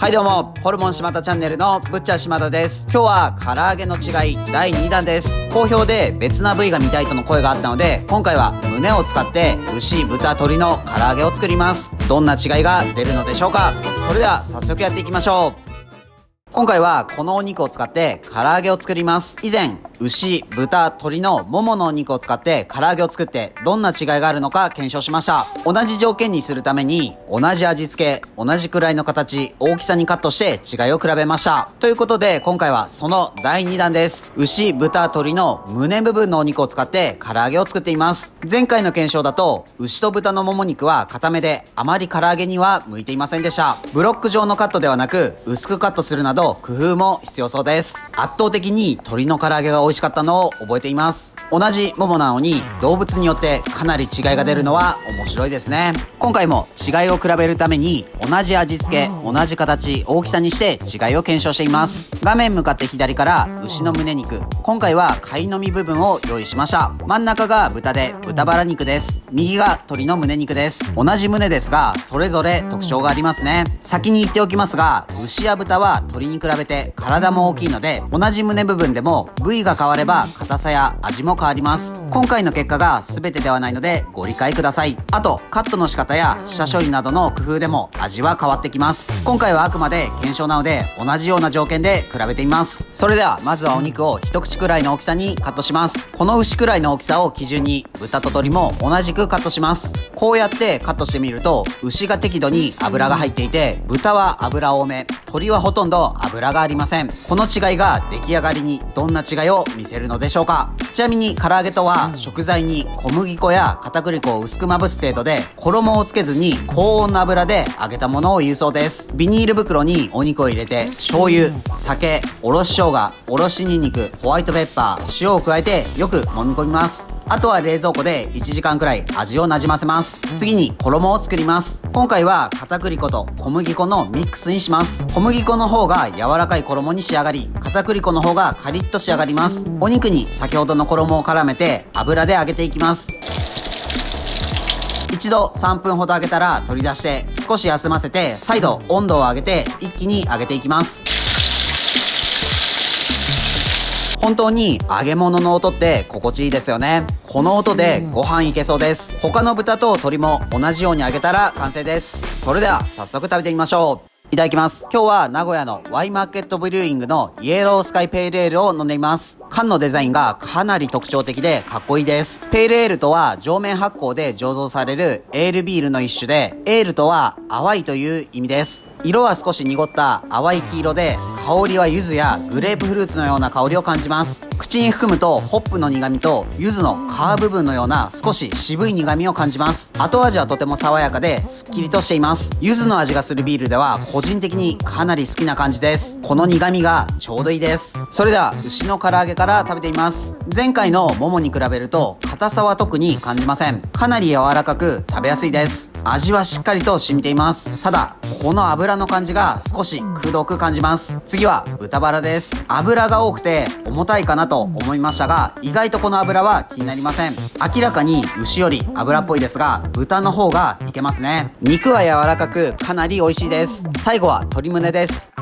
はいどうも、ホルモン島田チャンネルのぶっちゃ島田です。今日は唐揚げの違い第2弾です。好評で別な部位が見たいとの声があったので、今回は胸を使って牛、豚、鶏の唐揚げを作ります。どんな違いが出るのでしょうか。それでは早速やっていきましょう。今回はこのお肉を使って唐揚げを作ります。以前、牛、豚、鶏のもものお肉を使って唐揚げを作ってどんな違いがあるのか検証しました。同じ条件にするために同じ味付け、同じくらいの形、大きさにカットして違いを比べました。ということで今回はその第2弾です。牛、豚、鶏の胸部分のお肉を使って唐揚げを作っています。前回の検証だと牛と豚のもも肉は固めであまり唐揚げには向いていませんでした。ブロック状のカットではなく薄くカットするなど工夫も必要そうです。圧倒的に鶏の唐揚げが美味しかったのを覚えています。同じももなのに動物によってかなり違いが出るのは面白いですね。今回も違いを比べるために同じ味付け、同じ形、大きさにして違いを検証しています。画面向かって左から牛の胸肉、今回は貝のみ部分を用意しました。真ん中が豚で豚バラ肉です。右が鶏の胸肉です。同じ胸ですがそれぞれ特徴がありますね。先に言っておきますが、牛や豚は鶏に比べて体も大きいので、同じ胸部分でも部位が変われば硬さや味も変わります。今回の結果が全てではないのでご理解ください。あとカットの仕方や下処理などの工夫でも味は変わってきます。今回はあくまで検証なので同じような条件で比べてみます。それではまずはお肉を一口くらいの大きさにカットします。この牛くらいの大きさを基準に豚と鶏も同じくカットします。こうやってカットしてみると牛が適度に脂が入っていて、豚は脂多め、鶏はほとんど脂がありません。この違いが出来上がりにどんな違いを見せるのでしょうか。ちなみに唐揚げとは食材に小麦粉や片栗粉を薄くまぶす程度で衣をつけずに高温の油で揚げたものを言うそうです。ビニール袋にお肉を入れて醤油、酒、おろし生姜、おろしニンニク、ホワイトペッパー、塩を加えてよく揉み込みます。あとは冷蔵庫で1時間くらい味をなじませます。次に衣を作ります。今回は片栗粉と小麦粉のミックスにします。小麦粉の方が柔らかい衣に仕上がり、片栗粉の方がカリッと仕上がります。お肉に先ほどの衣を絡めて油で揚げていきます。一度3分ほど揚げたら取り出して少し休ませて再度温度を上げて一気に揚げていきます。本当に揚げ物の音って心地いいですよね。この音でご飯いけそうです。他の豚と鶏も同じように揚げたら完成です。それでは早速食べてみましょう。いただきます。今日は名古屋のワイマーケットブリューイングのイエロースカイペールエールを飲んでいます。缶のデザインがかなり特徴的でかっこいいです。ペールエールとは上面発酵で醸造されるエールビールの一種で、エールとは淡いという意味です。色は少し濁った淡い黄色で、香りは柚子やグレープフルーツのような香りを感じます。口に含むとホップの苦味と柚子の皮部分のような少し渋い苦味を感じます。後味はとても爽やかですっきりとしています。柚子の味がするビールでは個人的にかなり好きな感じです。この苦味がちょうどいいです。それでは牛の唐揚げから食べてみます。前回のももに比べると硬さは特に感じません。かなり柔らかく食べやすいです。味はしっかりと染みています。ただこの油の感じが少しくどく感じます。次は豚バラです。油が多くて重たいかなと思いましたが、意外とこの油は気になりません。明らかに牛より油っぽいですが、豚の方がいけますね。肉は柔らかくかなり美味しいです。最後は鶏胸です。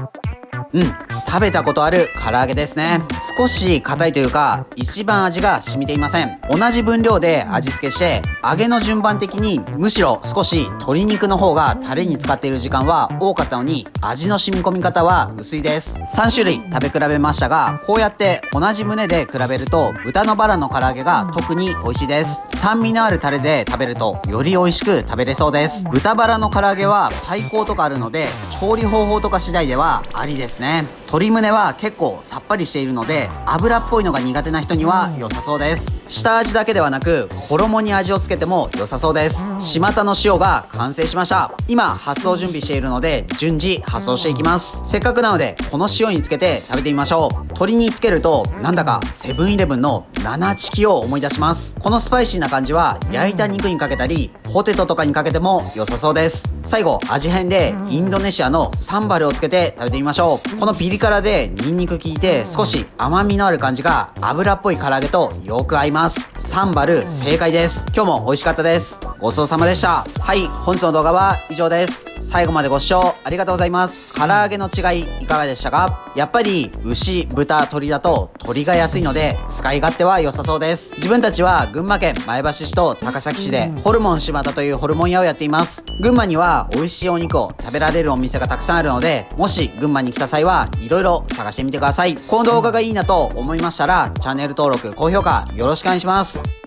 食べたことある唐揚げですね。少し硬いというか一番味が染みていません。同じ分量で味付けして揚げの順番的にむしろ少し鶏肉の方がタレに使っている時間は多かったのに、味の染み込み方は薄いです。3種類食べ比べましたが、こうやって同じ胸で比べると豚のバラの唐揚げが特に美味しいです。酸味のあるタレで食べるとより美味しく食べれそうです。豚バラの唐揚げは対抗とかあるので調理方法とか次第ではありですね。鶏胸は結構さっぱりしているので油っぽいのが苦手な人には良さそうです。下味だけではなく衣に味をつけても良さそうです。島田の塩が完成しました。今発送準備しているので順次発送していきます。せっかくなのでこの塩につけて食べてみましょう。鶏につけるとなんだかセブンイレブンの7チキを思い出します。このスパイシーな感じは焼いた肉にかけたりポテトとかにかけても良さそうです。最後味変でインドネシアのサンバルをつけて食べてみましょう。このピリ辛でニンニク効いて少し甘みのある感じが油っぽい唐揚げとよく合います。サンバル正解です。今日も美味しかったです。ごちそうさまでした。はい、本日の動画は以上です。最後までご視聴ありがとうございます。唐揚げの違いいかがでしたか？やっぱり牛、豚、鶏だと鶏が安いので使い勝手は良さそうです。自分たちは群馬県前橋市と高崎市でホルモン柴田というホルモン屋をやっています。群馬には美味しいお肉を食べられるお店がたくさんあるので、もし群馬に来た際はいろいろ探してみてください。この動画がいいなと思いましたらチャンネル登録、高評価よろしくお願いします。